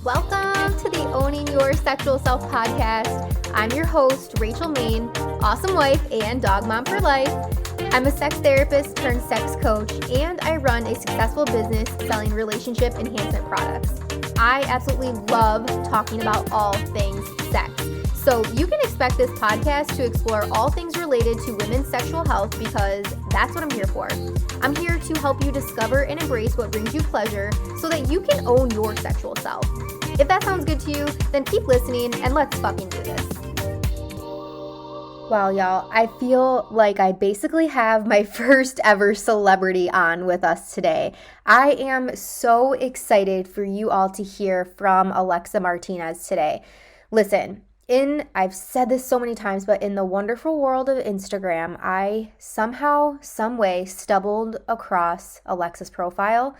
Welcome to the Owning Your Sexual Self podcast. I'm your host, Rachel Main, awesome wife and dog mom for life. I'm a sex therapist turned sex coach, and I run a successful business selling relationship enhancement products. I absolutely love talking about all things sex. So you can expect this podcast to explore all things related to women's sexual health because that's what I'm here for. I'm here to help you discover and embrace what brings you pleasure so that you can own your sexual self. If that sounds good to you, then keep listening and let's fucking do this. Wow, y'all, I feel like I basically have my first ever celebrity on with us today. I am so excited for you all to hear from Alexa Martinez today. Listen, I've said this so many times, but in the wonderful world of Instagram, I somehow, some way stumbled across Alexa's profile.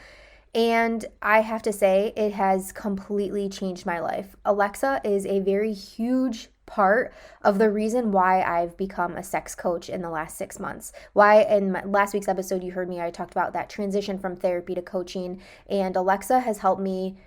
And I have to say, it has completely changed my life. Alexa is a very huge part of the reason why I've become a sex coach in the last 6 months. Why in last week's episode, you heard me, I talked about that transition from therapy to coaching, and Alexa has helped me.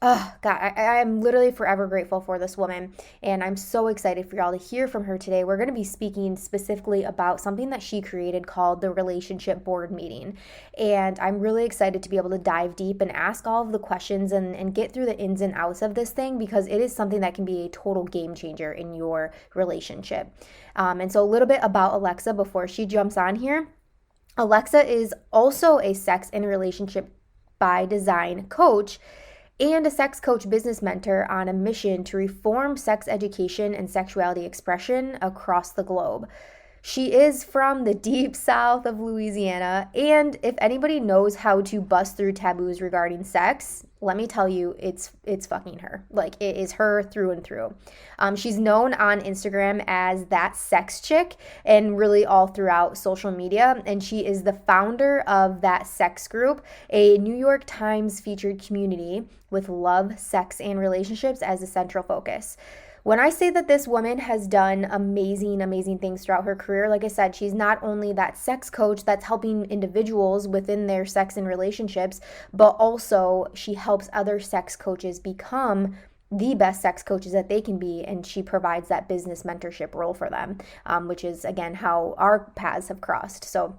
Oh, God, I am literally forever grateful for this woman, and I'm so excited for y'all to hear from her today. We're going to be speaking specifically about something that she created called the Relationship Board Meeting, and I'm really excited to be able to dive deep and ask all of the questions and get through the ins and outs of this thing because it is something that can be a total game changer in your relationship. And so a little bit about Alexa before she jumps on here. Alexa is also a sex and relationship by design coach and a sex coach business mentor on a mission to reform sex education and sexuality expression across the globe. She is from the deep south of Louisiana, and if anybody knows how to bust through taboos regarding sex, let me tell you, it's fucking her. Like, it is her through and through. She's known on Instagram as that sex chick and really all throughout social media. And she is the founder of That Sex Group, a New York Times featured community with love, sex, and relationships as a central focus. When I say that this woman has done amazing, amazing things throughout her career, like I said, she's not only that sex coach that's helping individuals within their sex and relationships, but also she helps other sex coaches become the best sex coaches that they can be, and she provides that business mentorship role for them, which is, again, how our paths have crossed. So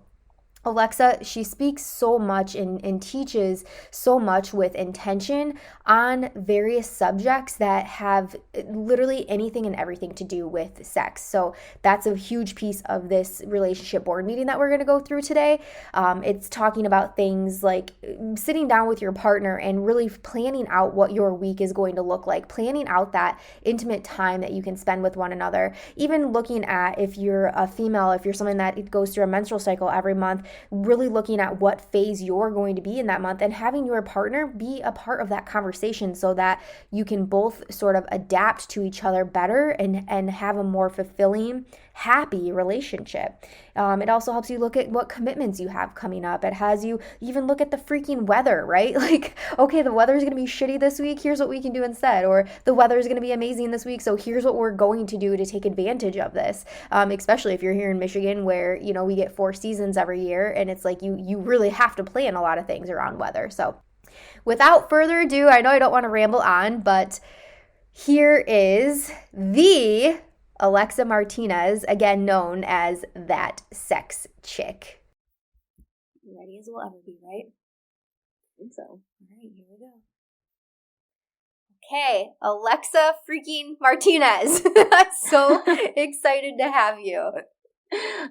Alexa, she speaks so much and teaches so much with intention on various subjects that have literally anything and everything to do with sex. So that's a huge piece of this relationship board meeting that we're going to go through today. It's talking about things like sitting down with your partner and really planning out what your week is going to look like, planning out that intimate time that you can spend with one another, even looking at if you're a female, if you're someone that goes through a menstrual cycle every month, really looking at what phase you're going to be in that month and having your partner be a part of that conversation so that you can both sort of adapt to each other better and have a more fulfilling, happy relationship. It also helps you look at what commitments you have coming up. It has you even look at the freaking weather, right? Like, okay, the weather is going to be shitty this week. Here's what we can do instead. Or the weather is going to be amazing this week. So here's what we're going to do to take advantage of this. Especially if you're here in Michigan where, you know, we get 4 seasons every year and it's like you really have to plan a lot of things around weather. So without further ado, I know I don't want to ramble on, but here is the Alexa Martinez, again known as That Sex Chick. Ready as we'll ever be, right? I think so. All right, here we go. Okay, Alexa freaking Martinez. I'm so excited to have you.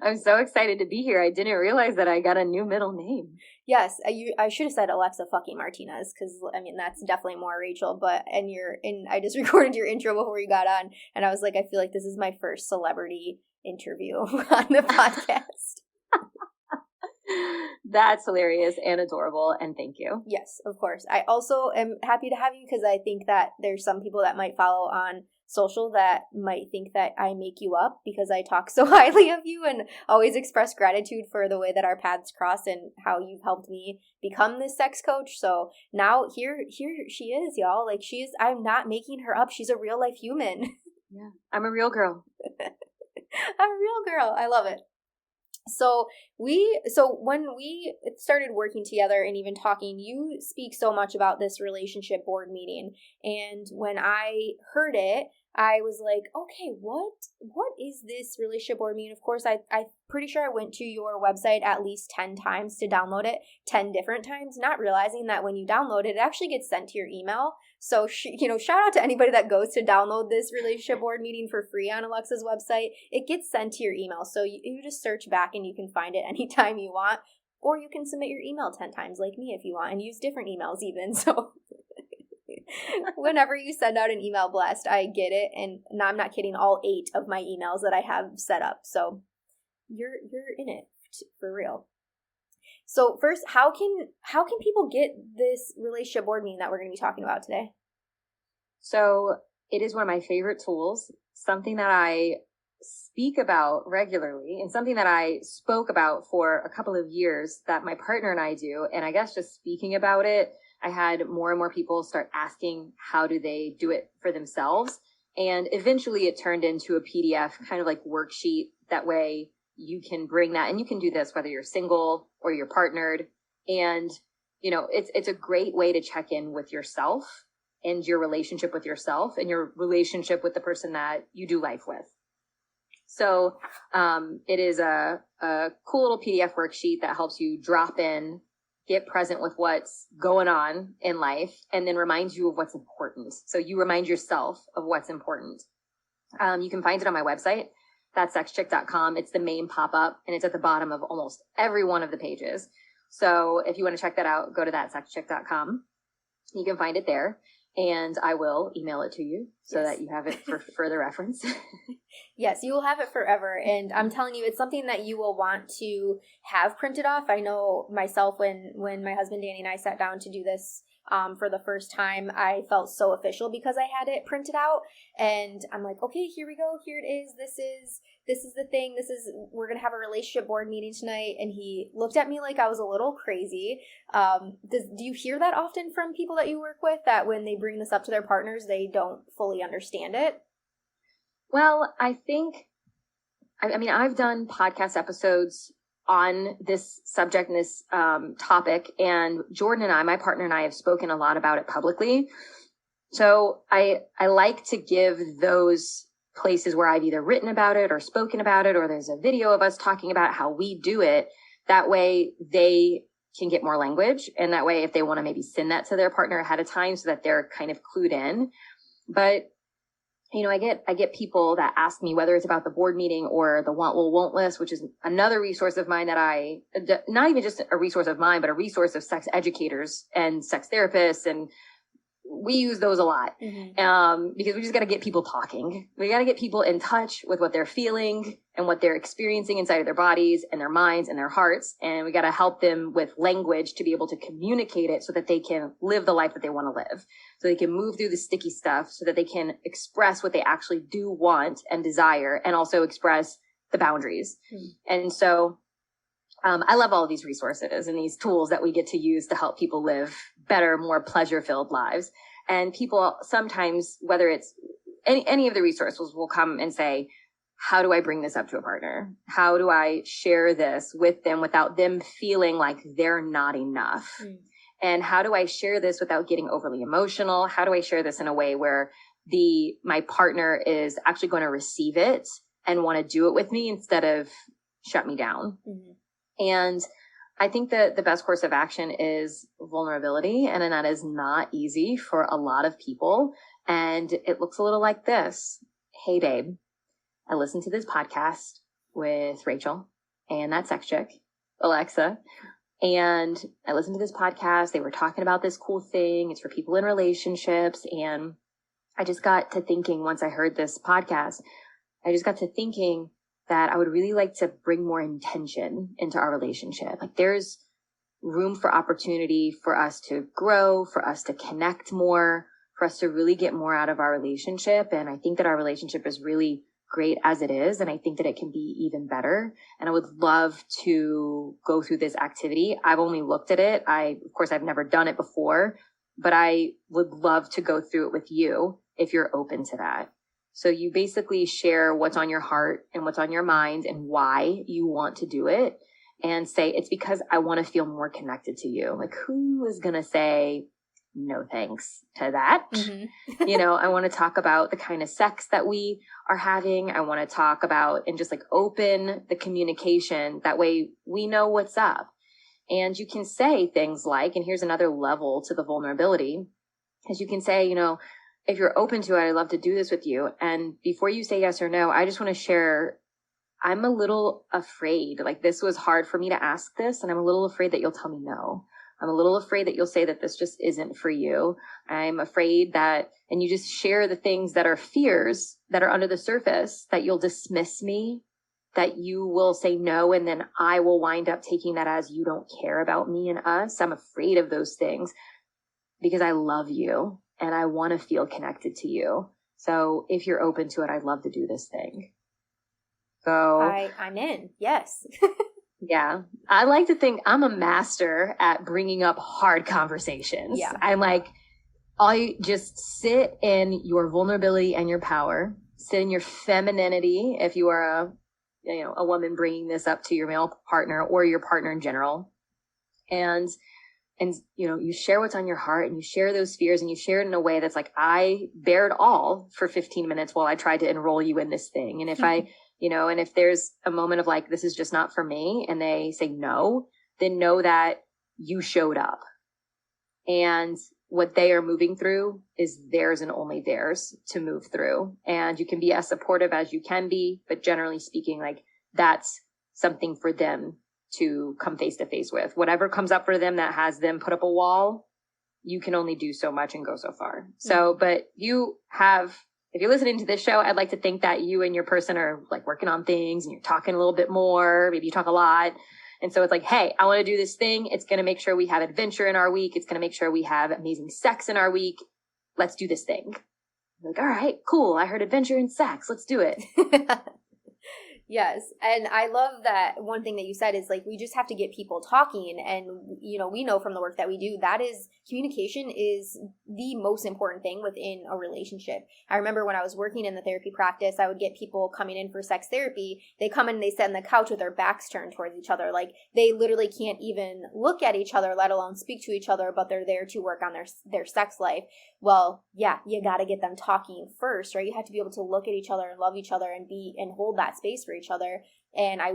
I'm so excited to be here. I didn't realize that I got a new middle name. Yes, I should have said Alexa fucking Martinez because I mean that's definitely more Rachel. But I just recorded your intro before you got on, and I was like, I feel like this is my first celebrity interview on the podcast. That's hilarious and adorable, and thank you. Yes, of course. I also am happy to have you because I think that there's some people that might follow on social that might think that I make you up because I talk so highly of you and always express gratitude for the way that our paths cross and how you've helped me become this sex coach. So now here she is, y'all. Like I'm not making her up. She's a real life human. Yeah, I'm a real girl. I'm a real girl. I love it. So when we started working together and even talking, you speak so much about this relationship board meeting. And when I heard it, I was like, okay, what is this relationship board meeting? Of course, I'm pretty sure I went to your website at least 10 times to download it, 10 different times, not realizing that when you download it, it actually gets sent to your email. So, shout out to anybody that goes to download this relationship board meeting for free on Alexa's website. It gets sent to your email. So you just search back and you can find it anytime you want. Or you can submit your email 10 times like me if you want and use different emails even. So whenever you send out an email blast, I get it. And no, I'm not kidding, all 8 of my emails that I have set up. So you're in it for real. So first, how can people get this relationship board meeting that we're going to be talking about today? So it is one of my favorite tools, something that I speak about regularly and something that I spoke about for a couple of years that my partner and I do. And I guess just speaking about it, I had more and more people start asking how do they do it for themselves. And eventually it turned into a PDF kind of like worksheet. That way you can bring that, and you can do this whether you're single or you're partnered. And, it's a great way to check in with yourself and your relationship with yourself and your relationship with the person that you do life with. So it is a cool little PDF worksheet that helps you drop in, get present with what's going on in life, and then reminds you of what's important. So you remind yourself of what's important. You can find it on my website. That's sexchick.com. It's the main pop-up, and it's at the bottom of almost every one of the pages. So if you want to check that out, go to that sexchick.com. You can find it there, and I will email it to you so that you have it for further reference. Yes, you will have it forever. And I'm telling you, it's something that you will want to have printed off. I know myself, when my husband Danny and I sat down to do this for the first time, I felt so official because I had it printed out. And I'm like, okay, here we go. Here it is. This is the thing. We're going to have a relationship board meeting tonight. And he looked at me like I was a little crazy. Do you hear that often from people that you work with, that when they bring this up to their partners, they don't fully understand it? Well, I think, I've done podcast episodes on this subject and this topic, and Jordan and I, my partner and I, have spoken a lot about it publicly. So I like to give those places where I've either written about it or spoken about it, or there's a video of us talking about how we do it. That way they can get more language. And that way, if they want to maybe send that to their partner ahead of time so that they're kind of clued in. But I get people that ask me whether it's about the board meeting or the want, will, won't list, which is another resource of mine that not even just a resource of mine, but a resource of sex educators and sex therapists. And we use those a lot, because we just got to get people talking. We got to get people in touch with what they're feeling and what they're experiencing inside of their bodies and their minds and their hearts. And we got to help them with language to be able to communicate it so that they can live the life that they want to live. So they can move through the sticky stuff so that they can express what they actually do want and desire, and also express the boundaries. And so I love all of these resources and these tools that we get to use to help people live better, more pleasure-filled lives. And people sometimes, whether it's any of the resources, will come and say, how do I bring this up to a partner? How do I share this with them without them feeling like they're not enough? And how do I share this without getting overly emotional? How do I share this in a way where my partner is actually going to receive it and want to do it with me instead of shut me down? And I think that the best course of action is vulnerability. And that is not easy for a lot of people. And it looks a little like this. Hey, babe, I listened to this podcast with Rachel and that sex chick, Alexa. And I listened to this podcast. They were talking about this cool thing. It's for people in relationships. And I just got to thinking, once I heard this podcast, I just got to thinking that I would really like to bring more intention into our relationship. Like, there's room for opportunity for us to grow, for us to connect more, for us to really get more out of our relationship. And I think that our relationship is really great as it is. And I think that it can be even better. And I would love to go through this activity. I've only looked at it. Of course, I've never done it before, but I would love to go through it with you if you're open to that. So you basically share what's on your heart and what's on your mind and why you want to do it, and say, it's because I want to feel more connected to you. Like, who is going to say no thanks to that? Mm-hmm. I want to talk about the kind of sex that we are having. I want to talk about and just like open the communication. That way we know what's up. And you can say things like, and here's another level to the vulnerability, is you can say, if you're open to it, I'd love to do this with you. And before you say yes or no, I just want to share, I'm a little afraid. Like, this was hard for me to ask this, and I'm a little afraid that you'll tell me no. I'm a little afraid that you'll say that this just isn't for you. I'm afraid that, and you just share the things that are fears that are under the surface, that you'll dismiss me, that you will say no, and then I will wind up taking that as you don't care about me and us. I'm afraid of those things because I love you and I want to feel connected to you. So if you're open to it, I'd love to do this thing. So I'm in. Yes. Yeah. I like to think I'm a master at bringing up hard conversations. Yeah. I'm like, I just sit in your vulnerability and your power, sit in your femininity. If you are a woman bringing this up to your male partner or your partner in general, and you share what's on your heart, and you share those fears, and you share it in a way that's like, I bear it all for 15 minutes while I tried to enroll you in this thing. And if and if there's a moment of like, this is just not for me, and they say no, then know that you showed up, and what they are moving through is theirs and only theirs to move through. And you can be as supportive as you can be, but generally speaking, like, that's something for them to come face to face with. Whatever comes up for them that has them put up a wall, you can only do so much and go so far. So, but if you're listening to this show, I'd like to think that you and your person are like working on things, and you're talking a little bit more. Maybe you talk a lot. And so it's like, hey, I want to do this thing. It's going to make sure we have adventure in our week. It's going to make sure we have amazing sex in our week. Let's do this thing. I'm like, all right, cool. I heard adventure and sex. Let's do it. Yes. And I love that one thing that you said is like, we just have to get people talking. And, we know from the work that we do, that is, communication is the most important thing within a relationship. I remember when I was working in the therapy practice, I would get people coming in for sex therapy. They come in and they sit on the couch with their backs turned towards each other. Like, they literally can't even look at each other, let alone speak to each other, but they're there to work on their sex life. Well, yeah, you got to get them talking first, right? You have to be able to look at each other and love each other and hold that space for each other. And I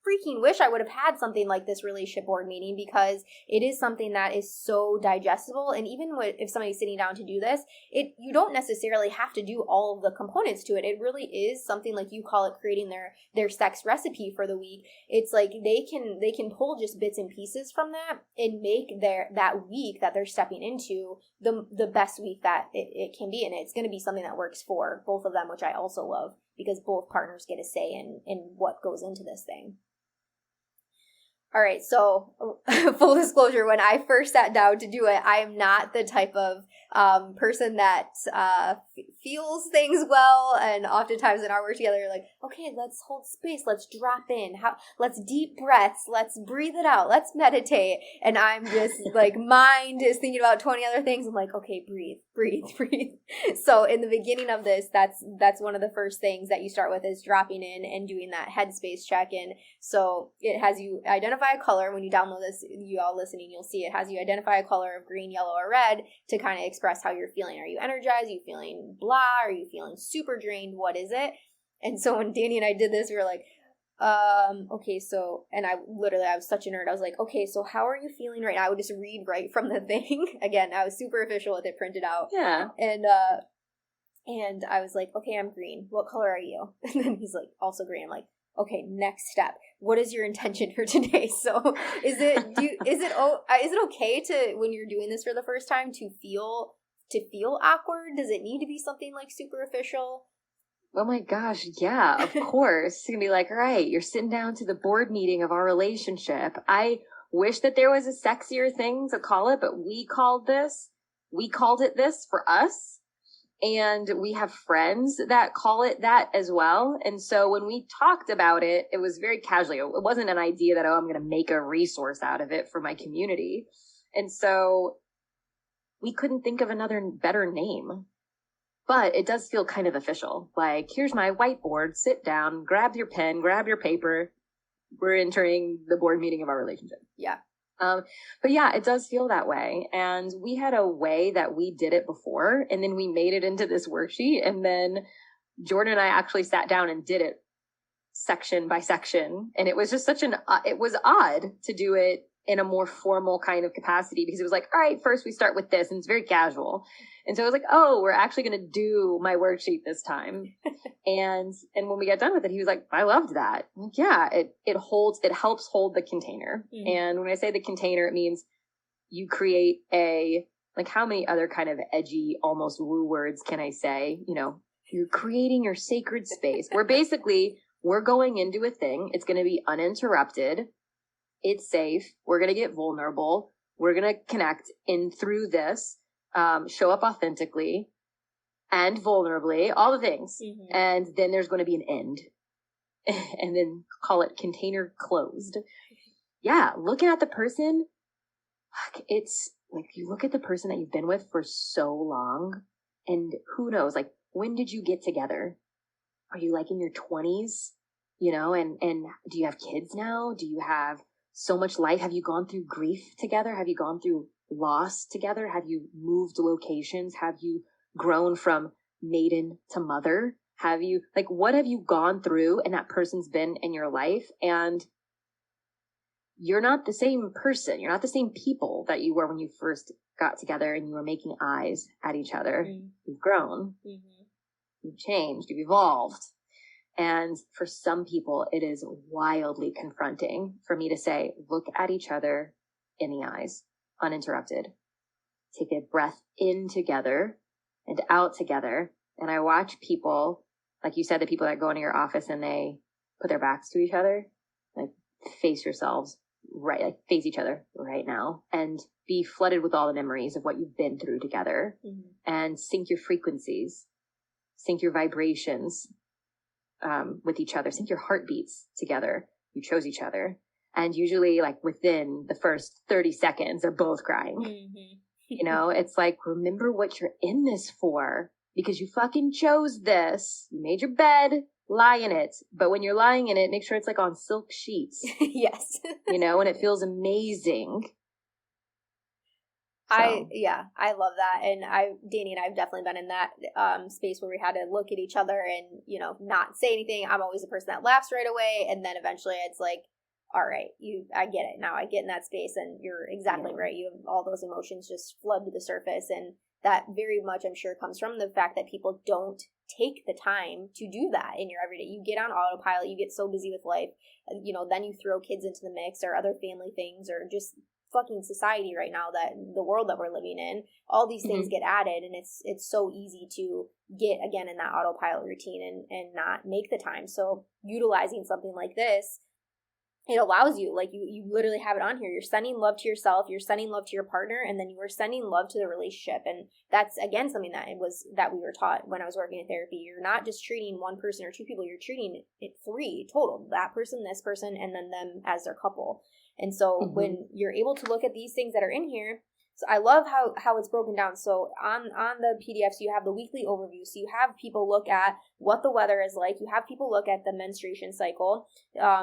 freaking wish I would have had something like this relationship board meeting, because it is something that is so digestible. And even if somebody's sitting down to do this, you don't necessarily have to do all of the components to it. It really is something, like you call it, creating their sex recipe for the week. It's like they can pull just bits and pieces from that and make that week that they're stepping into the best week that it can be. And it's going to be something that works for both of them, which I also love, because both partners get a say in what goes into this thing. All right, so full disclosure, when I first sat down to do it, I am not the type of person that feels things well. And oftentimes in our work together, like, okay, let's hold space, let's drop in, let's deep breaths, let's breathe it out, let's meditate. And I'm just like, mind is thinking about 20 other things. I'm like, okay, breathe. So in the beginning of this, that's one of the first things that you start with, is dropping in and doing that headspace check-in. So it has you identify a color. When you download this, you all listening, you'll see it has you identify a color of green, yellow, or red to kind of express how you're feeling. Are you energized? Are you feeling blah? Are you feeling super drained? What is it? And so when Danny and I did this, we were like, okay, so, and I was such a nerd. I was like, okay, so how are you feeling right now? I would just read right from the thing. Again, I was super official with it printed out. Yeah. And I was like, okay, I'm green. What color are you? And then he's like, also green. I'm like, okay, next step. What is your intention for today? So is it okay to, when you're doing this for the first time, to feel awkward? Does it need to be something like super official? Oh my gosh, yeah, of course. It's going to be like, all right, you're sitting down to the board meeting of our relationship. I wish that there was a sexier thing to call it, but we called it this for us. And we have friends that call it that as well. And so when we talked about it, it was very casually. It wasn't an idea that, I'm going to make a resource out of it for my community. And so we couldn't think of another better name. but it does feel kind of official. Like, here's my whiteboard, sit down, grab your pen, grab your paper. We're entering the board meeting of our relationship. Yeah. But yeah, it does feel that way. And we had a way that we did it before, and then we made it into this worksheet. And then Jordan and I actually sat down and did it section by section. And it was just it was odd to do it in a more formal kind of capacity, because it was like, all right, first we start with this, and it's very casual. And so I was like, oh, we're actually going to do my worksheet this time. and when we got done with it, he was like, I loved that. I'm like, yeah, it helps hold the container. Mm-hmm. And when I say the container, it means you create like, how many other kind of edgy, almost woo words can I say? You're creating your sacred space where basically we're going into a thing. It's going to be uninterrupted. It's safe. We're going to get vulnerable. We're going to connect in through this, show up authentically and vulnerably, all the things. Mm-hmm. And then there's going to be an end and then call it container closed. Yeah. Looking at the person, it's like, you look at the person that you've been with for so long, and who knows, like, when did you get together? Are you like in your 20s, and do you have kids now? Do you have so much life? Have you gone through grief together? Have you gone through loss together? Have you moved locations? Have you grown from maiden to mother? What have you gone through and that person's been in your life? And you're not the same person. You're not the same people that you were when you first got together and you were making eyes at each other. Mm-hmm. You've grown. Mm-hmm. You've changed. You've evolved. And for some people, it is wildly confronting for me to say, look at each other in the eyes, uninterrupted. Take a breath in together and out together. And I watch people, like you said, the people that go into your office and they put their backs to each other, like, face yourselves right, like, face each other right now and be flooded with all the memories of what you've been through together. Mm-hmm. And sync your frequencies, sync your vibrations with each other, sync your heartbeats together. You chose each other. And usually, like, within the first 30 seconds, they're both crying. Mm-hmm. It's like, remember what you're in this for, because you fucking chose this. You made your bed, lie in it. But when you're lying in it, make sure it's like on silk sheets. Yes. And it feels amazing. So. I love that. And Danny and I have definitely been in that space where we had to look at each other and, not say anything. I'm always the person that laughs right away. And then eventually it's like, all right, I get it. Now I get in that space, and you're exactly right. You have all those emotions just flood to the surface. And that very much, I'm sure, comes from the fact that people don't take the time to do that in your everyday. You get on autopilot, you get so busy with life, then you throw kids into the mix or other family things or just fucking society right now, that the world that we're living in, all these things mm-hmm. get added, and it's so easy to get again in that autopilot routine and not make the time. So utilizing something like this, it allows you, like, you literally have it on here. You're sending love to yourself, you're sending love to your partner, and then you are sending love to the relationship. And that's, again, something that we were taught when I was working in therapy. You're not just treating one person or two people, you're treating it three total. That person, this person, and then them as their couple. And so mm-hmm. when you're able to look at these things that are in here, so I love how it's broken down. So on the PDFs, you have the weekly overview. So you have people look at what the weather is like. You have people look at the menstruation cycle,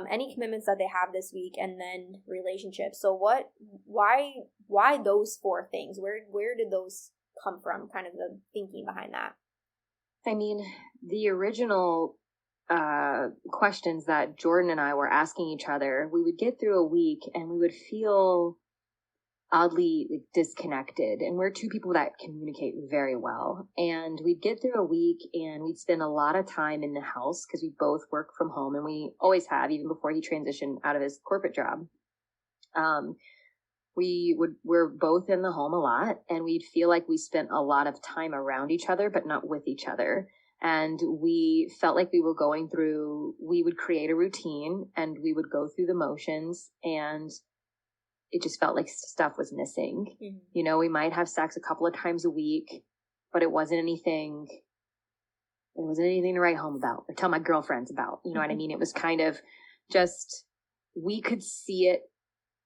any commitments that they have this week, and then relationships. So why those four things? Where did those come from? Kind of the thinking behind that. I mean, the original questions that Jordan and I were asking each other, we would get through a week and we would feel oddly disconnected. And we're two people that communicate very well. And we'd get through a week and we'd spend a lot of time in the house because we both work from home, and we always have, even before he transitioned out of his corporate job. We're both in the home a lot, and we'd feel like we spent a lot of time around each other, but not with each other. And we felt like we would create a routine and we would go through the motions, and it just felt like stuff was missing. Mm-hmm. We might have sex a couple of times a week, but it wasn't anything to write home about or tell my girlfriends about. You know mm-hmm. what I mean? It was kind of just, we could see it.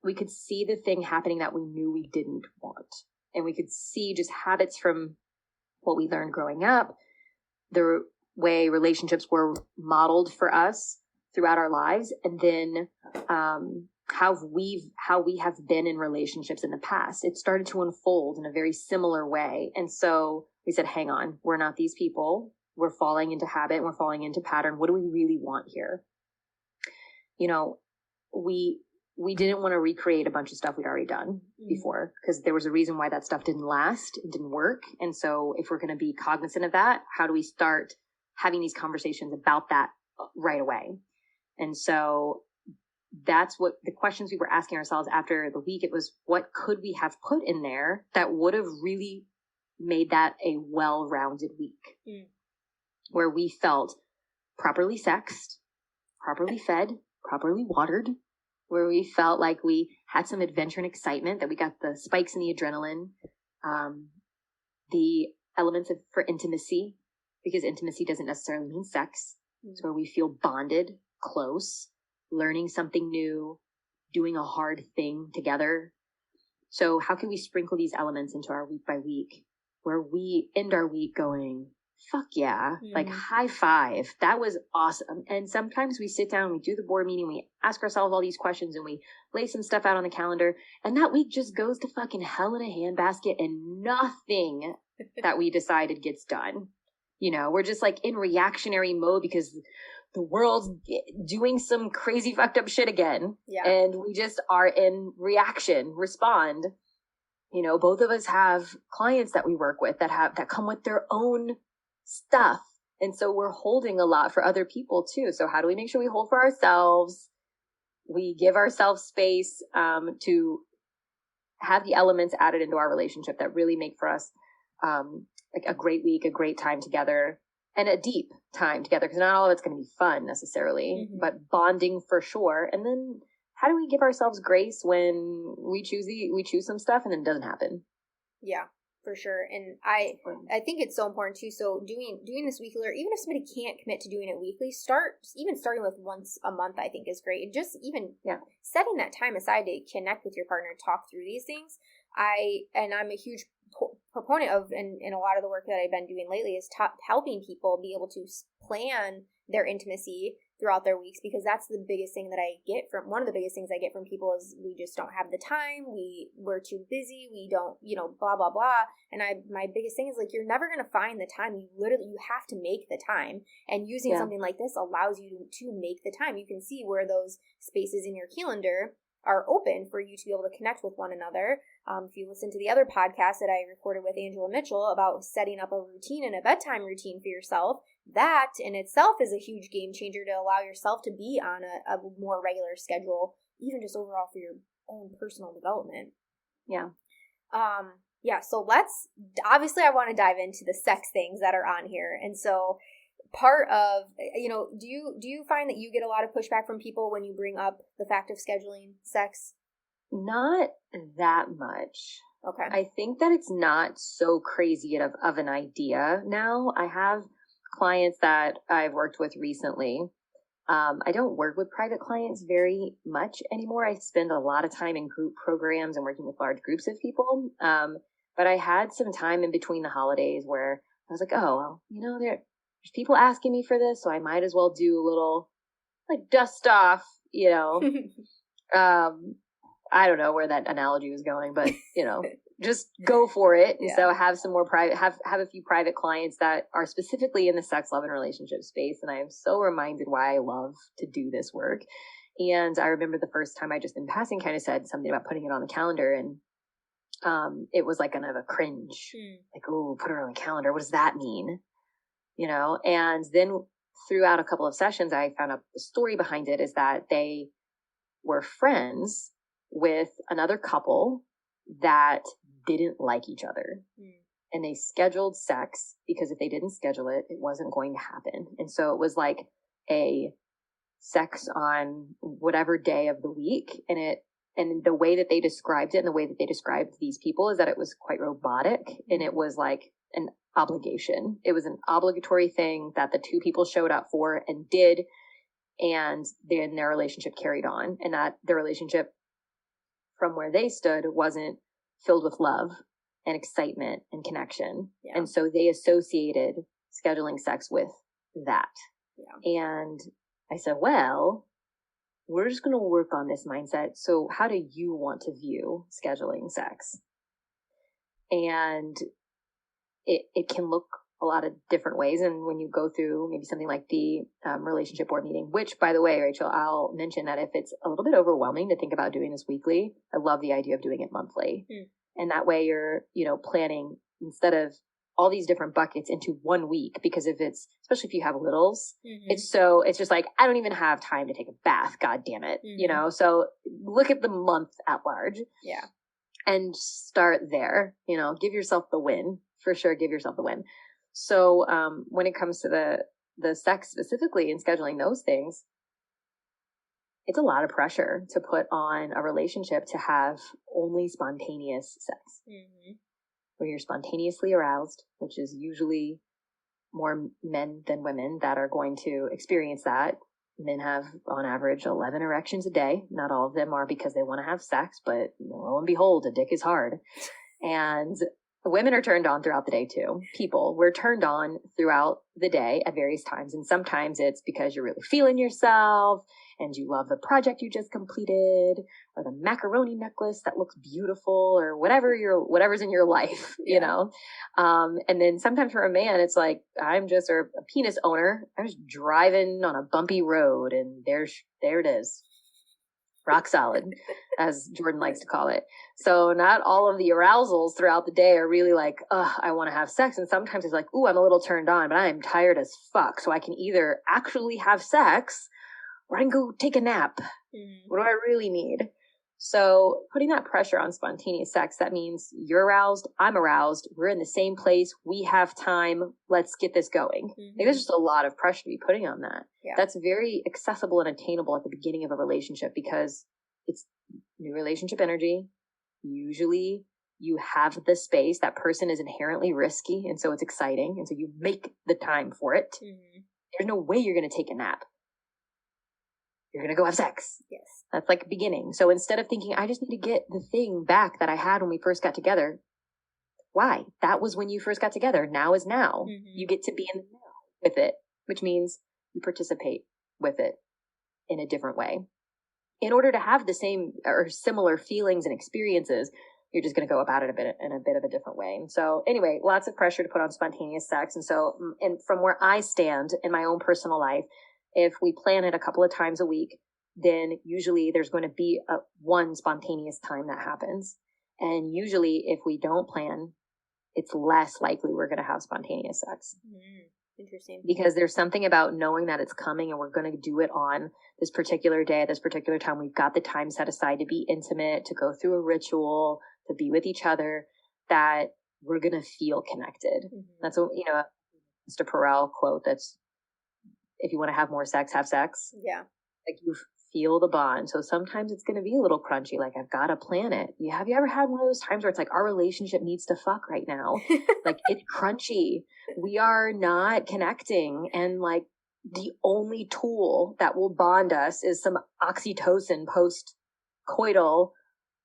We could see the thing happening that we knew we didn't want. And we could see just habits from what we learned growing up the way relationships were modeled for us throughout our lives, and then how we have been in relationships in the past. It started to unfold in a very similar way. And so we said, hang on, we're not these people. We're falling into habit. We're falling into pattern. What do we really want here? We didn't want to recreate a bunch of stuff we'd already done before, because there was a reason why that stuff didn't last. It didn't work. And so if we're going to be cognizant of that, how do we start having these conversations about that right away? And so that's what the questions we were asking ourselves after the week. It was, what could we have put in there that would have really made that a well-rounded week, where we felt properly sexed, properly fed, properly watered, where we felt like we had some adventure and excitement, that we got the spikes in the adrenaline, the elements for intimacy, because intimacy doesn't necessarily mean sex. It's where we feel bonded, close, learning something new, doing a hard thing together. So how can we sprinkle these elements into our week by week, where we end our week going, fuck yeah, like high five. That was awesome. And sometimes we sit down, we do the board meeting, we ask ourselves all these questions, and we lay some stuff out on the calendar, and that week just goes to fucking hell in a handbasket, and nothing that we decided gets done. We're just like in reactionary mode because the world's doing some crazy fucked up shit again. Yeah. And we just are in reaction, respond. Both of us have clients that we work with that come with their own stuff. And so we're holding a lot for other people too. So how do we make sure we hold for ourselves? We give ourselves space to have the elements added into our relationship that really make for us like a great week, a great time together, and a deep time together, because not all of it's going to be fun necessarily, but bonding for sure. And then how do we give ourselves grace when we choose some stuff and then it doesn't happen? Yeah, for sure. And I think it's so important too. So doing this weekly, or even if somebody can't commit to doing it weekly, starting with once a month, I think is great. And just even setting that time aside to connect with your partner and talk through these things. I'm a huge proponent of, and a lot of the work that I've been doing lately is helping people be able to plan their intimacy throughout their weeks, because that's the biggest thing that one of the biggest things I get from people is we just don't have the time, we're too busy, we don't, blah, blah, blah. And my biggest thing is like, you're never going to find the time. You have to make the time, and using something like this allows you to make the time. You can see where those spaces in your calendar are open for you to be able to connect with one another. If you listen to the other podcast that I recorded with Angela Mitchell about setting up a routine and a bedtime routine for yourself, that in itself is a huge game changer to allow yourself to be on a more regular schedule, even just overall for your own personal development. Yeah. So obviously I want to dive into the sex things that are on here. And so part of, do you find that you get a lot of pushback from people when you bring up the fact of scheduling sex? Not that much. Okay. I think that it's not so crazy of an idea now. I have clients that I've worked with recently. I don't work with private clients very much anymore. I spend a lot of time in group programs and working with large groups of people. But I had some time in between the holidays where I was like, oh, well, there's people asking me for this, so I might as well do a little like dust off, I don't know where that analogy was going, but just go for it. And so have some more have a few private clients that are specifically in the sex, love, and relationship space. And I am so reminded why I love to do this work. And I remember the first time I just in passing kind of said something about putting it on the calendar, and it was like kind of a cringe, like, oh, put it on the calendar. What does that mean? And then throughout a couple of sessions, I found out the story behind it is that they were friends with another couple that didn't like each other. And they scheduled sex because if they didn't schedule it, it wasn't going to happen. And so it was like a sex on whatever day of the week. And the way that they described it and the way that they described these people is that it was quite robotic, and it was like an obligation. It was an obligatory thing that the two people showed up for and did. And then their relationship carried on, and that their relationship from where they stood wasn't filled with love and excitement and connection. Yeah. And so they associated scheduling sex with that. Yeah. And I said, well, we're just going to work on this mindset. So how do you want to view scheduling sex? And it can look a lot of different ways. And when you go through maybe something like the relationship board meeting, which, by the way, Rachel, I'll mention that if it's a little bit overwhelming to think about doing this weekly, I love the idea of doing it monthly. And that way you're, planning instead of all these different buckets into 1 week, because especially if you have littles, it's just like, I don't even have time to take a bath. God damn it. So look at the month at large. Yeah. And start there, give yourself the win, for sure. Give yourself the win. So, when it comes to the sex specifically and scheduling those things, it's a lot of pressure to put on a relationship to have only spontaneous sex. Where you're spontaneously aroused, which is usually more men than women that are going to experience that. Men have, on average, 11 erections a day. Not all of them are because they want to have sex, but lo and behold, a dick is hard. And women are turned on throughout the day too. We're turned on throughout the day at various times. And sometimes it's because you're really feeling yourself and you love the project you just completed, or the macaroni necklace that looks beautiful, or whatever's in your life, and then sometimes for a man, it's like, I'm just a penis owner. I'm just driving on a bumpy road and there it is. Rock solid, as Jordan likes to call it. So not all of the arousals throughout the day are really like, I want to have sex. And sometimes it's like, ooh, I'm a little turned on, but I'm tired as fuck. So I can either actually have sex or I can go take a nap. What do I really need? So putting that pressure on spontaneous sex, that means you're aroused, I'm aroused, we're in the same place, we have time, let's get this going. Like, there's just a lot of pressure to be putting on that. Yeah. That's very accessible and attainable at the beginning of a relationship because it's new relationship energy. Usually you have the space. That person is inherently risky, and so it's exciting. And so you make the time for it. There's no way you're going to take a nap. You're going to go have sex. Yes. That's like beginning. So instead of thinking, I just need to get the thing back that I had when we first got together. Why? That was when you first got together. Now is now. You get to be in the now with it, which means you participate with it in a different way. In order to have the same or similar feelings and experiences, you're just going to go about it in a bit of a different way. And so anyway, lots of pressure to put on spontaneous sex. And so, and from where I stand in my own personal life, if we plan it a couple of times a week, then usually there's going to be one spontaneous time that happens. And usually if we don't plan, it's less likely we're going to have spontaneous sex. Interesting. Because there's something about knowing that it's coming and we're going to do it on this particular day, at this particular time. We've got the time set aside to be intimate, to go through a ritual, to be with each other, that we're going to feel connected. That's a, Mr. Perel quote that's, if you want to have more sex, have sex. Yeah. Like, you feel the bond. So sometimes it's going to be a little crunchy. Like, I've got to plan it. Have you ever had one of those times where it's like, our relationship needs to fuck right now? Like, it's crunchy. We are not connecting. And like, the only tool that will bond us is some oxytocin post-coital,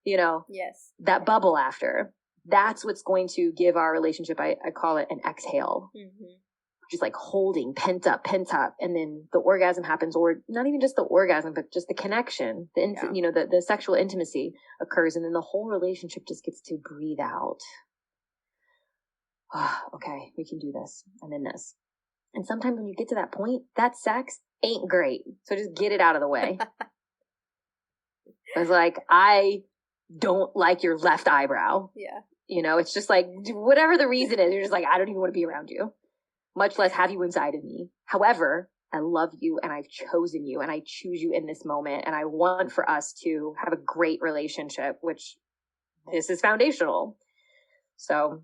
Yes. that bubble after. That's what's going to give our relationship, I call it an exhale. Just like holding, pent up, and then the orgasm happens, or not even just the orgasm, but just the connection, the sexual intimacy occurs, and then the whole relationship just gets to breathe out. Okay, we can do this. I'm in this. And sometimes when you get to that point, that sex ain't great. So just get it out of the way. It's like, I don't like your left eyebrow. Yeah. It's just like, whatever the reason is, you're just like, I don't even want to be around you, much less have you inside of me. However, I love you and I've chosen you and I choose you in this moment. And I want for us to have a great relationship, which this is foundational. So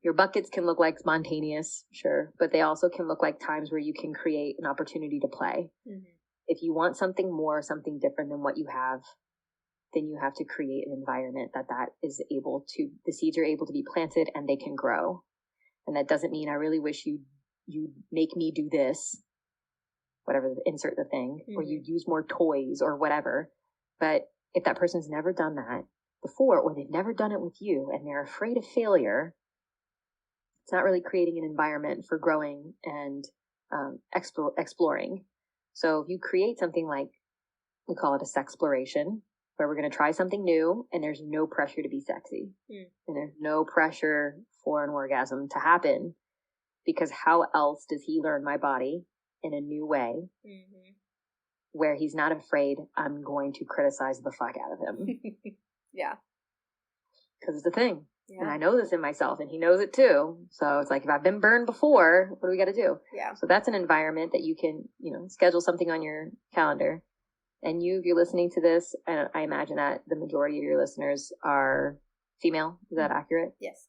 your buckets can look like spontaneous, sure, but they also can look like times where you can create an opportunity to play. If you want something more, something different than what you have, then you have to create an environment that is able to, the seeds are able to be planted and they can grow. And that doesn't mean I really wish you make me do this, whatever, insert the thing, or you use more toys or whatever. But if that person's never done that before, or they've never done it with you and they're afraid of failure, It's not really creating an environment for growing and exploring. So if you create something like, we call it a sexploration, where we're going to try something new and there's no pressure to be sexy and there's no pressure for an orgasm to happen, because how else does he learn my body in a new way where he's not afraid I'm going to criticize the fuck out of him? Yeah. Because it's a thing. Yeah. And I know this in myself and he knows it too. So it's like, if I've been burned before, what do we got to do? Yeah. So that's an environment that you can, schedule something on your calendar. And if you're listening to this, and I imagine that the majority of your listeners are female. Is that accurate? Yes.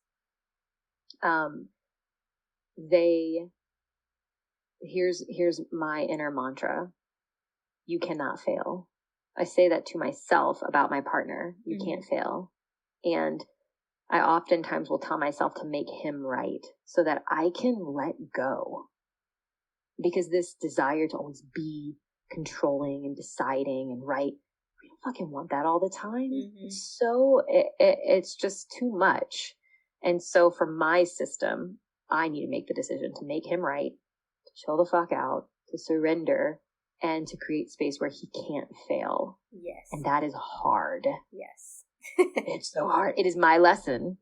Here's my inner mantra. You cannot fail. I say that to myself about my partner. You can't fail. And I oftentimes will tell myself to make him right so that I can let go. Because this desire to always be controlling and deciding and right, we don't fucking want that all the time. It's just too much. And so for my system, I need to make the decision to make him right, to chill the fuck out, to surrender, and to create space where he can't fail. Yes. And that is hard. Yes. It's so hard. It is my lesson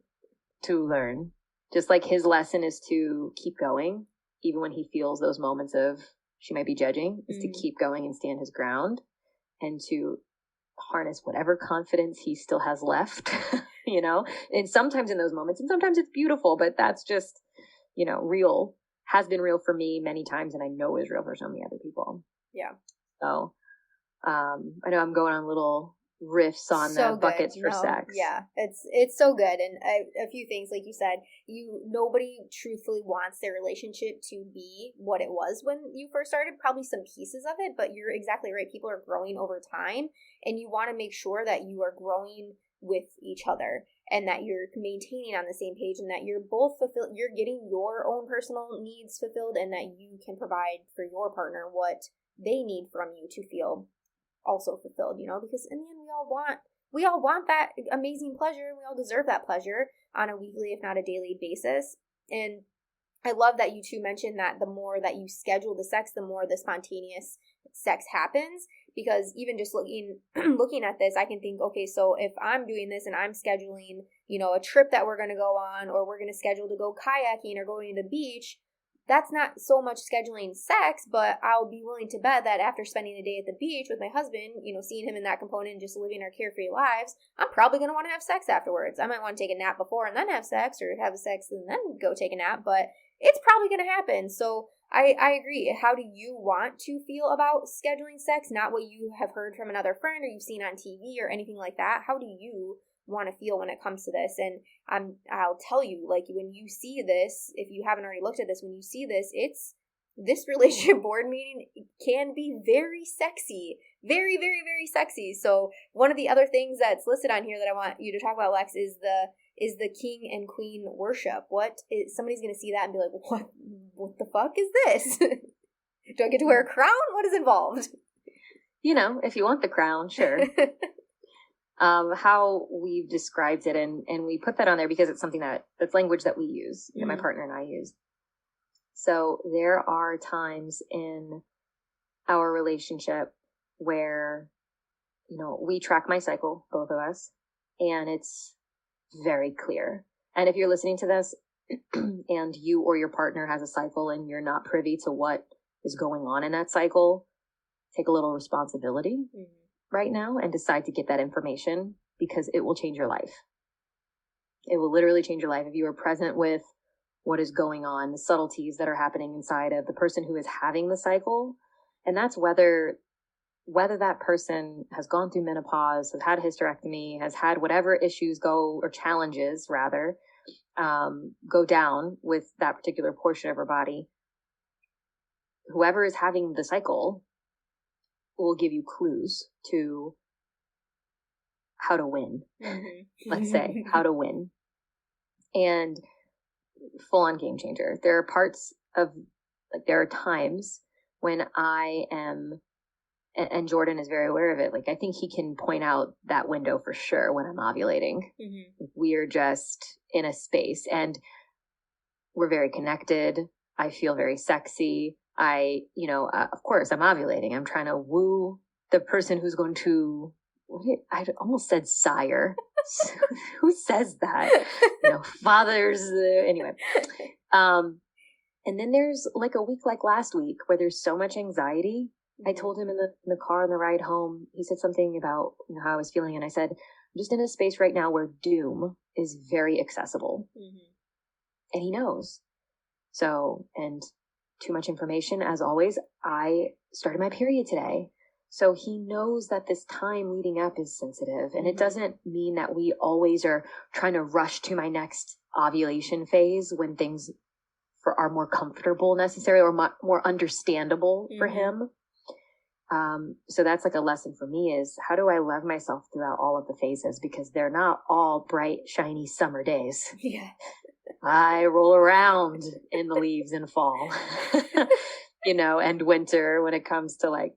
to learn. Just like his lesson is to keep going, even when he feels those moments of she might be judging, is to keep going and stand his ground and to harness whatever confidence he still has left, and sometimes in those moments, and sometimes it's beautiful, but that's just, real, has been real for me many times. And I know is real for so many other people. Yeah. So, I know I'm going on little riffs on the buckets for sex. Yeah, it's so good. And a few things, like you said, nobody truthfully wants their relationship to be what it was when you first started. Probably some pieces of it, but you're exactly right. People are growing over time, and you want to make sure that you are growing with each other and that you're maintaining on the same page and that you're both fulfilled. You're getting your own personal needs fulfilled, and that you can provide for your partner what they need from you to feel also fulfilled, because in the end we all want that amazing pleasure, and we all deserve that pleasure on a weekly, if not a daily basis. And I love that you two mentioned that the more that you schedule the sex, the more the spontaneous sex happens, because even just looking at this, I can think, okay, so if I'm doing this and I'm scheduling, a trip that we're going to go on, or we're going to schedule to go kayaking or going to the beach, that's not so much scheduling sex, but I'll be willing to bet that after spending the day at the beach with my husband, seeing him in that component and just living our carefree lives, I'm probably going to want to have sex afterwards. I might want to take a nap before and then have sex, or have sex and then go take a nap, but it's probably going to happen. So I agree. How do you want to feel about scheduling sex? Not what you have heard from another friend or you've seen on TV or anything like that. How do you want to feel when it comes to this? And I'll tell you, like, when you see this, if you haven't already looked at this, when you see this, this relationship board meeting can be very sexy, very, very, very sexy. So one of the other things that's listed on here that I want you to talk about, Lex, is the king and queen worship. Somebody's going to see that and be like, what the fuck is this? Do I get to wear a crown? What is involved? If you want the crown, sure. How we've described it, and we put that on there because it's something that's language that we use, my partner and I use. So there are times in our relationship where, we track my cycle, both of us, and it's very clear. And if you're listening to this and you or your partner has a cycle and you're not privy to what is going on in that cycle, take a little responsibility right now and decide to get that information, because it will change your life. It will literally change your life if you are present with what is going on, the subtleties that are happening inside of the person who is having the cycle. And that's whether that person has gone through menopause, has had a hysterectomy, has had whatever issues or challenges rather, go down with that particular portion of her body. Whoever is having the cycle will give you clues to how to win. Let's say how to win. And full on game changer. There are times when I am, and Jordan is very aware of it. Like, I think he can point out that window for sure when I'm ovulating. We are just in a space. And we're very connected. I feel very sexy. Of course, I'm ovulating. I'm trying to woo the person who's going to, I almost said sire. Who says that? Fathers. Anyway. And then there's like a week like last week where there's so much anxiety. I told him in the car on the ride home, he said something about how I was feeling. And I said, I'm just in a space right now where doom is very accessible. Mm-hmm. And he knows. So, and too much information, as always, I started my period today. So he knows that this time leading up is sensitive. And it doesn't mean that we always are trying to rush to my next ovulation phase when things are more comfortable necessarily or more understandable for him. So that's like a lesson for me is how do I love myself throughout all of the phases? Because they're not all bright, shiny summer days. Yeah. I roll around in the leaves in fall, and winter when it comes to like,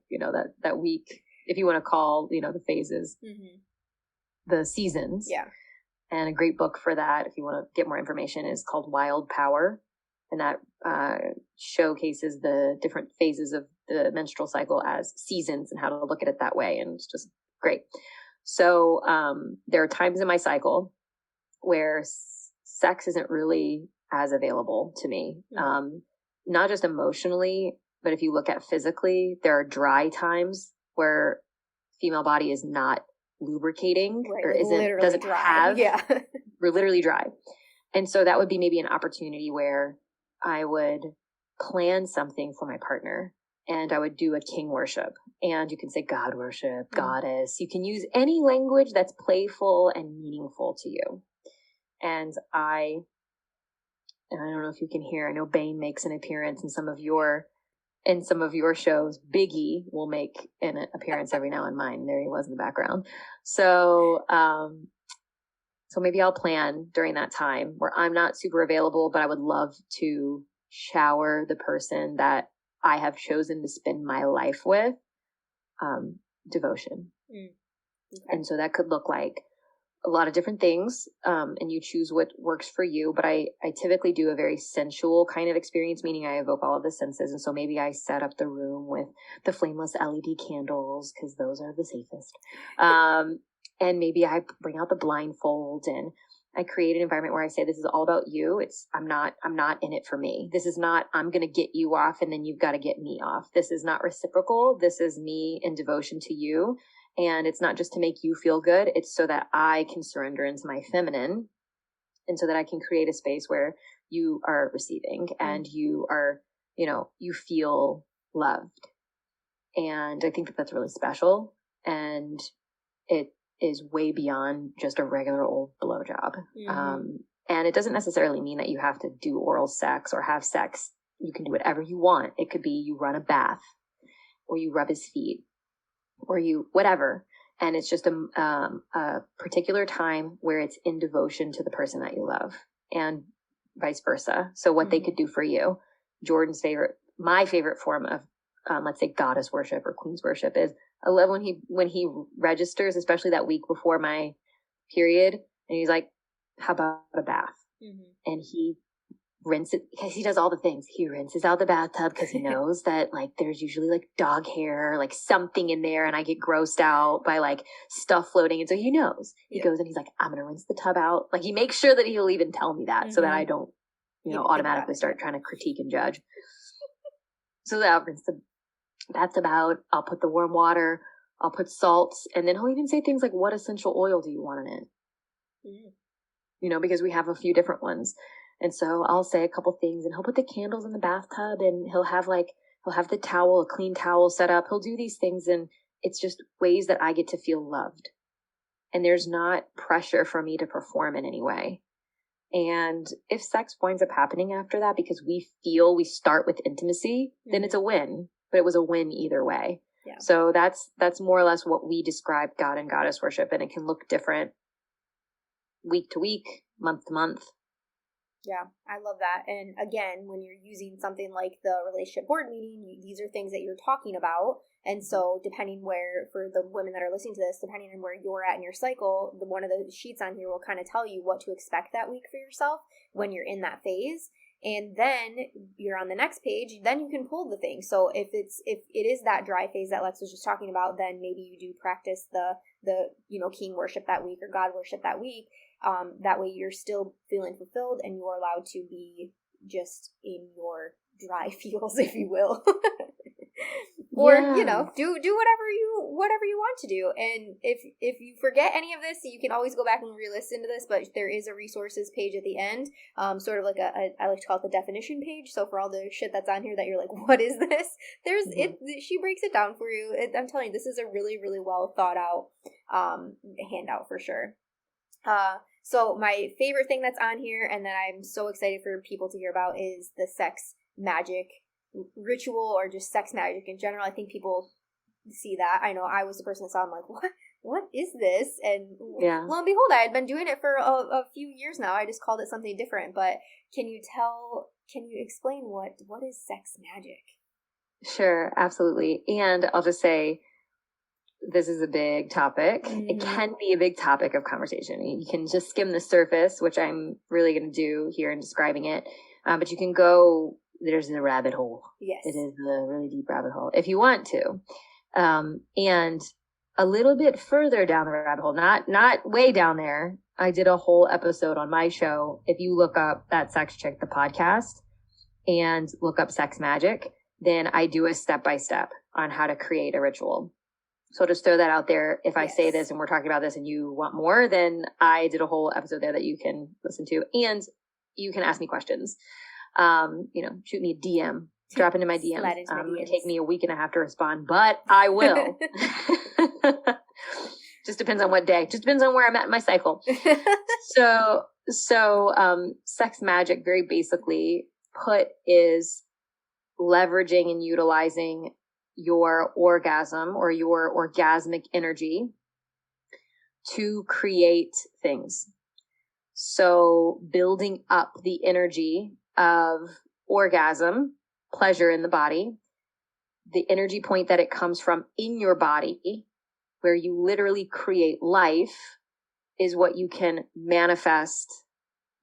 that week, if you want to call, the phases, the seasons. Yeah. And a great book for that, if you want to get more information, is called Wild Power. And that showcases the different phases of the menstrual cycle as seasons and how to look at it that way. And it's just great. So there are times in my cycle where sex isn't really as available to me, not just emotionally, but if you look at physically, there are dry times where female body is not lubricating or doesn't dry. Have. Yeah. We're literally dry. And so that would be maybe an opportunity where I would plan something for my partner and I would do a king worship. And you can say God worship, goddess. You can use any language that's playful and meaningful to you. And I don't know if you can hear, I know Bane makes an appearance in some of your shows. Biggie will make an appearance every now and mine. There he was in the background. So maybe I'll plan during that time where I'm not super available, but I would love to shower the person that I have chosen to spend my life with, devotion. Okay. And so that could look like a lot of different things, and you choose what works for you. But I typically do a very sensual kind of experience, meaning I evoke all of the senses. And so maybe I set up the room with the flameless LED candles because those are the safest. And maybe I bring out the blindfold and I create an environment where I say, this is all about you. I'm not in it for me. This is not, I'm going to get you off and then you've got to get me off. This is not reciprocal. This is me in devotion to you. And it's not just to make you feel good. It's so that I can surrender into my feminine and so that I can create a space where you are receiving and you are, you feel loved. And I think that that's really special. And it is way beyond just a regular old blowjob. And it doesn't necessarily mean that you have to do oral sex or have sex. You can do whatever you want. It could be you run a bath or you rub his feet or you whatever. And it's just a particular time where it's in devotion to the person that you love and vice versa. So what they could do for you, my favorite form of, let's say goddess worship or queen's worship is I love when he registers, especially that week before my period. And he's like, how about a bath? And he rinses, because he does all the things. He rinses out the bathtub because he knows that like there's usually like dog hair, like something in there. And I get grossed out by like stuff floating. And so he knows. He goes and he's like, I'm going to rinse the tub out. Like he makes sure that he'll even tell me that so that I don't, automatically start trying to critique and judge. So that I'll rinse the bathtub, I'll put the warm water, I'll put salts, and then he'll even say things like, what essential oil do you want in it? Because we have a few different ones. And so I'll say a couple things and he'll put the candles in the bathtub and he'll have the towel, a clean towel set up. He'll do these things and it's just ways that I get to feel loved. And there's not pressure for me to perform in any way. And if sex winds up happening after that, because we start with intimacy, then it's a win. But it was a win either way. Yeah. So that's more or less what we describe God and goddess worship. And it can look different week to week, month to month. Yeah, I love that. And again, when you're using something like the relationship board meeting, these are things that you're talking about. And so depending for the women that are listening to this, depending on where you're at in your cycle, one of the sheets on here will kind of tell you what to expect that week for yourself when you're in that phase. And then you're on the next page, then you can pull the thing. So if it is that dry phase that Lex was just talking about, then maybe you do practice the king worship that week or God worship that week. That way you're still feeling fulfilled and you're allowed to be just in your dry feels, if you will. Or, do whatever you want to do. And if you forget any of this, you can always go back and re-listen to this, but there is a resources page at the end, sort of like I like to call it the definition page. So for all the shit that's on here that you're like, what is this? She breaks it down for you. I'm telling you, this is a really, really well thought out handout for sure. So my favorite thing that's on here and that I'm so excited for people to hear about is the sex magic ritual, or just sex magic in general. I think people see that. I know I was the person that saw, I'm like, what is this? And lo and behold, I had been doing it for a few years now. I just called it something different. But can you explain what is sex magic? Sure, absolutely. And I'll just say, this is a big topic. Mm-hmm. It can be a big topic of conversation. You can just skim the surface, which I'm really going to do here in describing it. But you can go, there's the rabbit hole. Yes. It is the really deep rabbit hole if you want to. And a little bit further down the rabbit hole, not way down there. I did a whole episode on my show. If you look up That Sex Chick, the podcast, and look up sex magic, then I do a step-by-step on how to create a ritual. So just throw that out there. If I say this and we're talking about this and you want more, then I did a whole episode there that you can listen to, and you can ask me questions. Shoot me a DM, drop into my DMs. It might take me a week and a half to respond, but I will. Just depends on what day. Just depends on where I'm at in my cycle. So sex magic, very basically put, is leveraging and utilizing your orgasm or your orgasmic energy to create things. So building up the energy of orgasm, pleasure in the body, the energy point that it comes from in your body, where you literally create life, is what you can manifest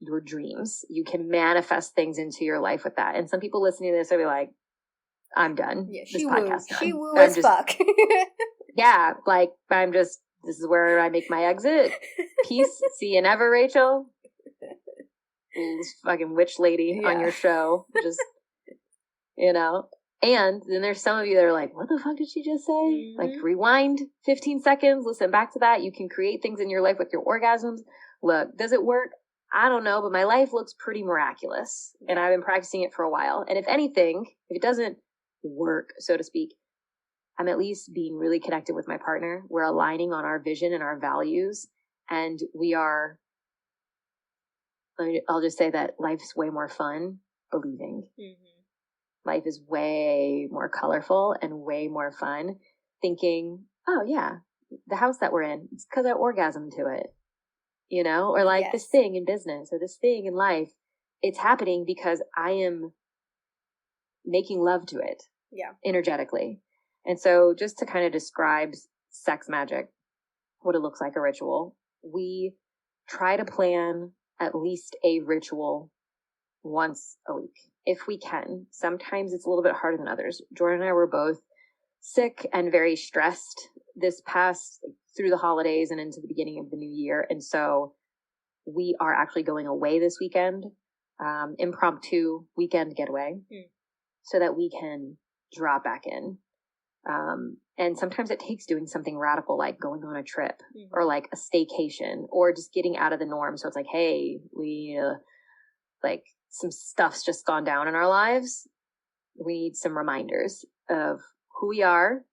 your dreams. You can manifest things into your life with that. And some people listening to this will be like, I'm done. Yeah, this podcast done. She woo as fuck. Yeah, like this is where I make my exit. Peace. See you never, Rachel. This fucking witch lady on your show. Just, And then there's some of you that are like, what the fuck did she just say? Mm-hmm. Like, rewind 15 seconds, listen back to that. You can create things in your life with your orgasms. Look, does it work? I don't know, but my life looks pretty miraculous. And I've been practicing it for a while. And if anything, if it doesn't work, so to speak, I'm at least being really connected with my partner. We're aligning on our vision and our values. And I'll just say that life's way more fun believing. Mm-hmm. Life is way more colorful and way more fun thinking, oh yeah, the house that we're in, it's because I orgasmed to it, or like this thing in business or this thing in life. It's happening because I am making love to it. Yeah. Energetically. And so just to kind of describe sex magic, what it looks like, a ritual, we try to plan at least a ritual once a week, if we can. Sometimes it's a little bit harder than others. Jordan and I were both sick and very stressed this past through the holidays and into the beginning of the new year. And so we are actually going away this weekend, impromptu weekend getaway, so that we can drop back in. And sometimes it takes doing something radical, like going on a trip or like a staycation or just getting out of the norm. So it's like, hey, we like some stuff's just gone down in our lives. We need some reminders of who we are,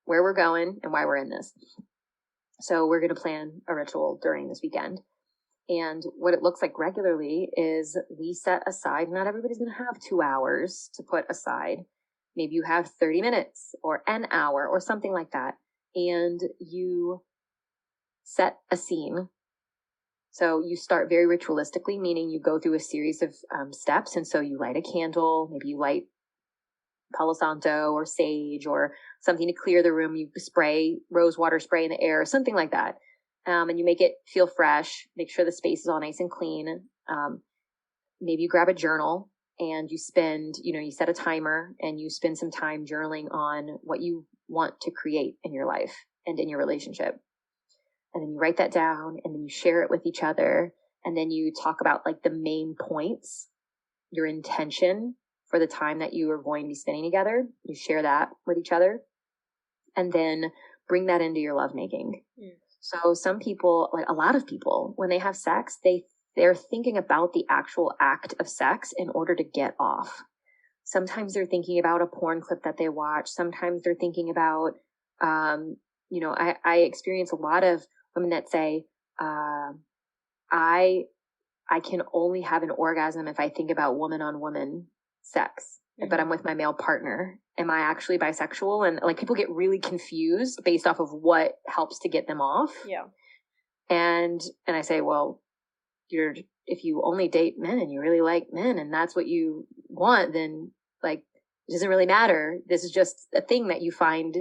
where we're going, and why we're in this. So we're going to plan a ritual during this weekend. And what it looks like regularly is we set aside, not everybody's going to have 2 hours to put aside. Maybe you have 30 minutes or an hour or something like that. And you set a scene. So you start very ritualistically, meaning you go through a series of steps. And so you light a candle, maybe you light Palo Santo or sage or something to clear the room. You spray rose water spray in the air, something like that. And you make it feel fresh. Make sure the space is all nice and clean. Maybe you grab a journal and you spend, you set a timer and you spend some time journaling on what you want to create in your life and in your relationship. And then you write that down and then you share it with each other. And then you talk about like the main points, your intention for the time that you are going to be spending together. You share that with each other and then bring that into your lovemaking. Mm. So some people, like a lot of people, when they have sex, they're thinking about the actual act of sex in order to get off. Sometimes they're thinking about a porn clip that they watch. Sometimes they're thinking about, I experience a lot of women that say, I can only have an orgasm if I think about woman on woman sex, but I'm with my male partner. Am I actually bisexual? And like people get really confused based off of what helps to get them off. Yeah. And I say, well, if you only date men and you really like men and that's what you want, then like it doesn't really matter. This is just a thing that you find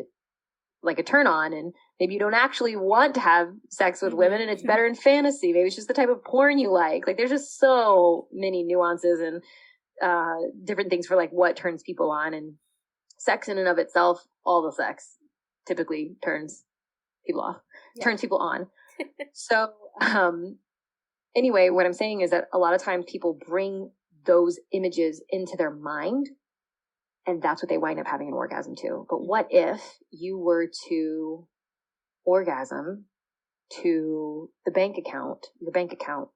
like a turn on, and maybe you don't actually want to have sex with women and it's better in fantasy. Maybe it's just the type of porn you like. Like there's just so many nuances and different things for like what turns people on, and sex in and of itself, all the sex typically turns people off, turns people on. So, anyway, what I'm saying is that a lot of times people bring those images into their mind and that's what they wind up having an orgasm to. But what if you were to orgasm to the bank account, your bank account,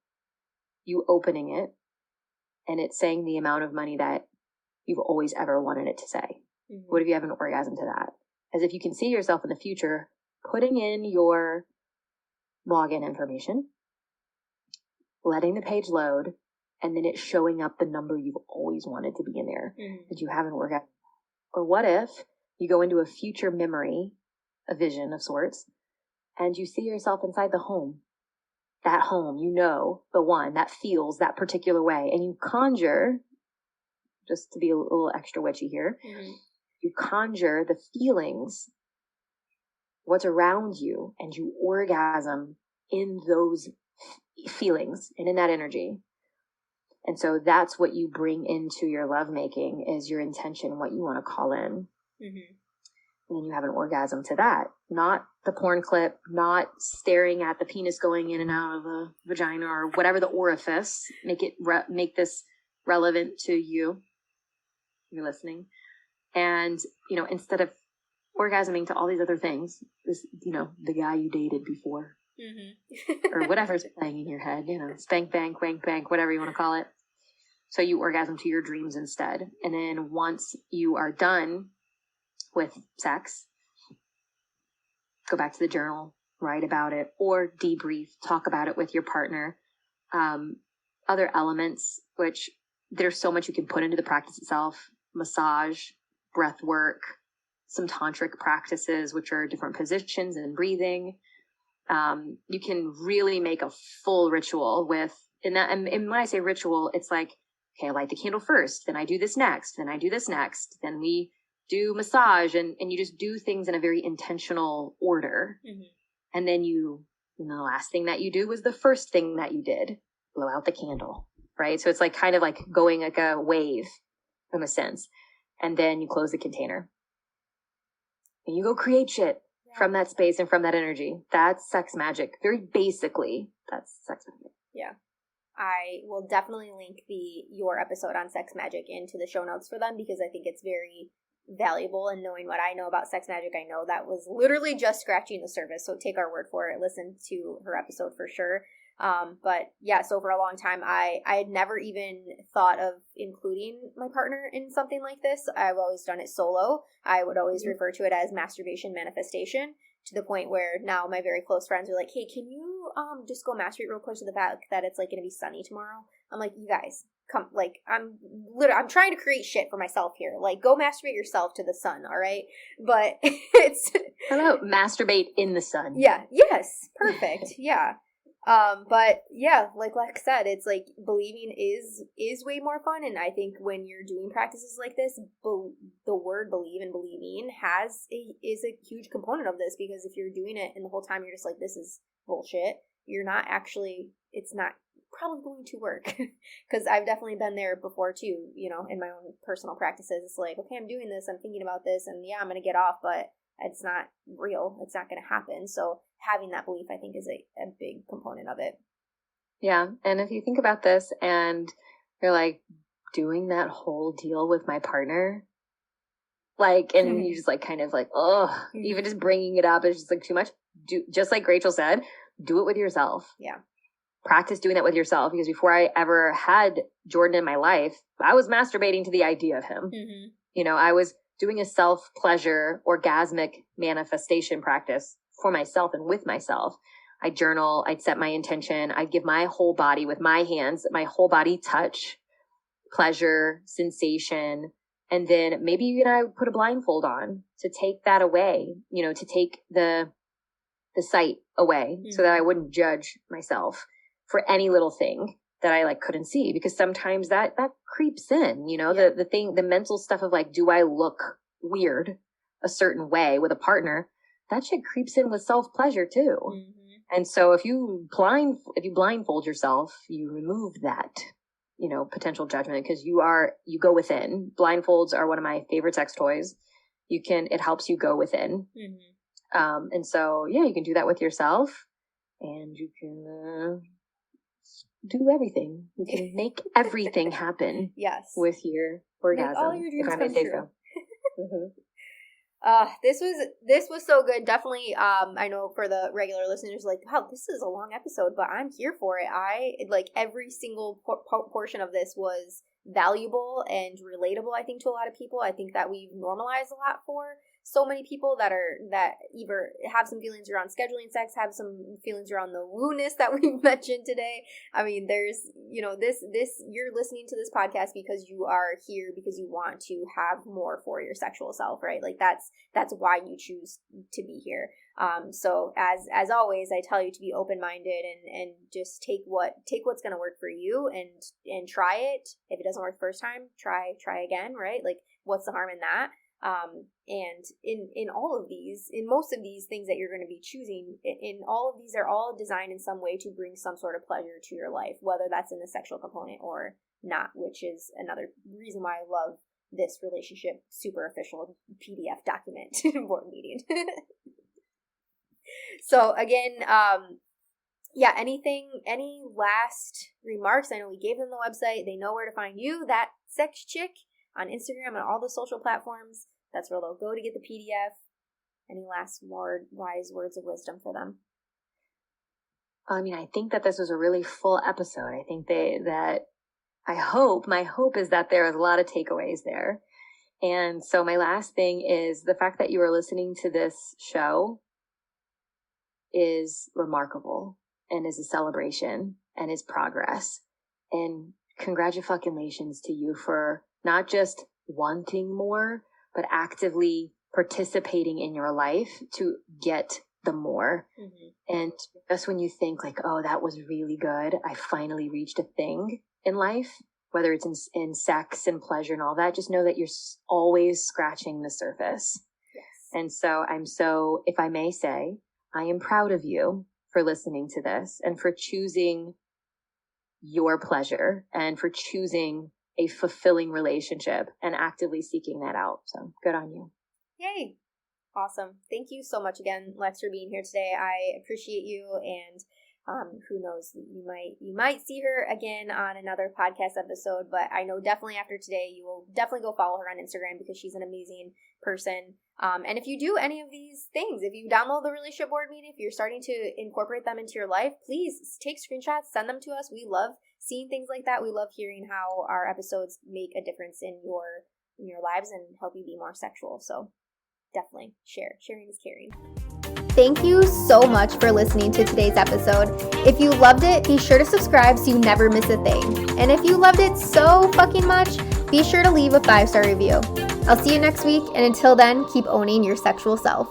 you opening it and it's saying the amount of money that you've always ever wanted it to say? Mm-hmm. What if you have an orgasm to that? As if you can see yourself in the future putting in your login information, letting the page load, and then it's showing up the number you've always wanted to be in there, that you haven't worked out. Or what if you go into a future memory, a vision of sorts, and you see yourself inside the home, that home, the one that feels that particular way, and you conjure, just to be a little extra witchy here, you conjure the feelings, what's around you, and you orgasm in those feelings and in that energy. And so that's what you bring into your lovemaking is your intention, what you want to call in. Mm-hmm. And then you have an orgasm to that. Not the porn clip, not staring at the penis going in and out of the vagina or whatever the orifice. Make this relevant to you. You're listening. And, instead of orgasming to all these other things, this, the guy you dated before. Mm-hmm. Or whatever's playing in your head, spank, bank, wank, bank, whatever you want to call it. So you orgasm to your dreams instead. And then once you are done with sex, go back to the journal, write about it, or debrief, talk about it with your partner. Other elements, which there's so much you can put into the practice itself: massage, breath work, some tantric practices, which are different positions and breathing. You can really make a full ritual and when I say ritual, it's like, okay, I light the candle first, then I do this next, then I do this next, then we do massage, and you just do things in a very intentional order. Mm-hmm. And then the last thing that you do was the first thing that you did, blow out the candle, right? So it's like kind of like going like a wave in a sense. And then you close the container and you go create shit from that space and from that energy. That's sex magic. Very basically, that's sex magic. Yeah. I will definitely link your episode on sex magic into the show notes for them, because I think it's very valuable. And knowing what I know about sex magic, I know that was literally just scratching the surface. So take our word for it. Listen to her episode for sure. But yeah, so for a long time, I had never even thought of including my partner in something like this. I've always done it solo. I would always refer to it as masturbation manifestation, to the point where now my very close friends are like, hey, can you just go masturbate real quick to the fact that it's like going to be sunny tomorrow? I'm like, you guys, come, like, I'm trying to create shit for myself here. Like, go masturbate yourself to the sun, all right? But it's... How about masturbate in the sun? Yeah, yes, perfect, yeah. But yeah, like Lex said, it's like believing is way more fun. And I think when you're doing practices like this, the word believe and believing is a huge component of this, because if you're doing it and the whole time you're just like, this is bullshit, you're not actually, it's not probably going to work. Because I've definitely been there before too, you know, in my own personal practices. It's like, okay, I'm doing this, I'm thinking about this, and yeah, I'm going to get off, but it's not real. It's not going to happen. So having that belief, I think, is a big component of it. Yeah. And if you think about this and you're like, doing that whole deal with my partner, like, and you just like kind of like, oh, even just bringing it up is just like too much. Just like Rachel said, do it with yourself. Yeah. Practice doing that with yourself, because before I ever had Jordan in my life, I was masturbating to the idea of him. Mm-hmm. You know, I was doing a self-pleasure, orgasmic manifestation practice for myself and with myself. I'd journal, I'd set my intention, I'd give my whole body with my hands, my whole body touch, pleasure, sensation, and then maybe even I would put a blindfold on to take that away, you know, to take the sight away, so that I wouldn't judge myself for any little thing that I like couldn't see, because sometimes that creeps in, you know, the mental stuff of like, do I look weird a certain way with a partner? That shit creeps in with self-pleasure too. Mm-hmm. And so if you blindfold yourself, you remove that, you know, potential judgment, because you go within. Blindfolds are one of my favorite sex toys. It helps you go within. Mm-hmm. And so, yeah, you can do that with yourself, and you can do everything. You can make everything happen. Yes. With your orgasm. Make all your dreams if I may come say true. So. Mm-hmm. This was so good. Definitely. I know for the regular listeners, like, wow, this is a long episode, but I'm here for it. Like every single portion of this was valuable and relatable, I think, to a lot of people. I think that we've normalized a lot for so many people that either have some feelings around scheduling sex, have some feelings around the woo-ness that we've mentioned today. I mean, there's, you know, this, you're listening to this podcast because you are here because you want to have more for your sexual self, right? Like that's why you choose to be here. So as always, I tell you to be open-minded and just take what's going to work for you and try it. If it doesn't work the first time, try again, right? Like, what's the harm in that? And in most of these things that you're going to be choosing, in all of these are all designed in some way to bring some sort of pleasure to your life, whether that's in the sexual component or not, which is another reason why I love this relationship super official PDF document board meeting. So again, yeah, any last remarks? I know we gave them the website. They know where to find you, that sex chick, on Instagram and all the social platforms. That's where they'll go to get the PDF. Any last more wise words of wisdom for them? I mean, I think that this was a really full episode. I think my hope is that there is a lot of takeaways there. And so my last thing is the fact that you are listening to this show is remarkable and is a celebration and is progress. And congratulations to you for not just wanting more, but actively participating in your life to get the more. Mm-hmm. And just when you think like, oh, that was really good, I finally reached a thing in life, whether it's in sex and pleasure and all that, just know that you're always scratching the surface. Yes. And so if I may say, I am proud of you for listening to this and for choosing your pleasure and for choosing a fulfilling relationship and actively seeking that out. So good on you. Yay. Awesome. Thank you so much again, Lex, for being here today. I appreciate you, and who knows, you might see her again on another podcast episode, but I know definitely after today, you will definitely go follow her on Instagram because she's an amazing person. And if you do any of these things, if you download the relationship board meeting, if you're starting to incorporate them into your life, please take screenshots, send them to us. We love seeing things like that. We love hearing how our episodes make a difference in your lives and help you be more sexual. So definitely sharing is caring. Thank you so much for listening to today's episode. If you loved it, be sure to subscribe so you never miss a thing. And if you loved it so fucking much, be sure to leave a 5-star review. I'll see you next week, and until then, keep owning your sexual self.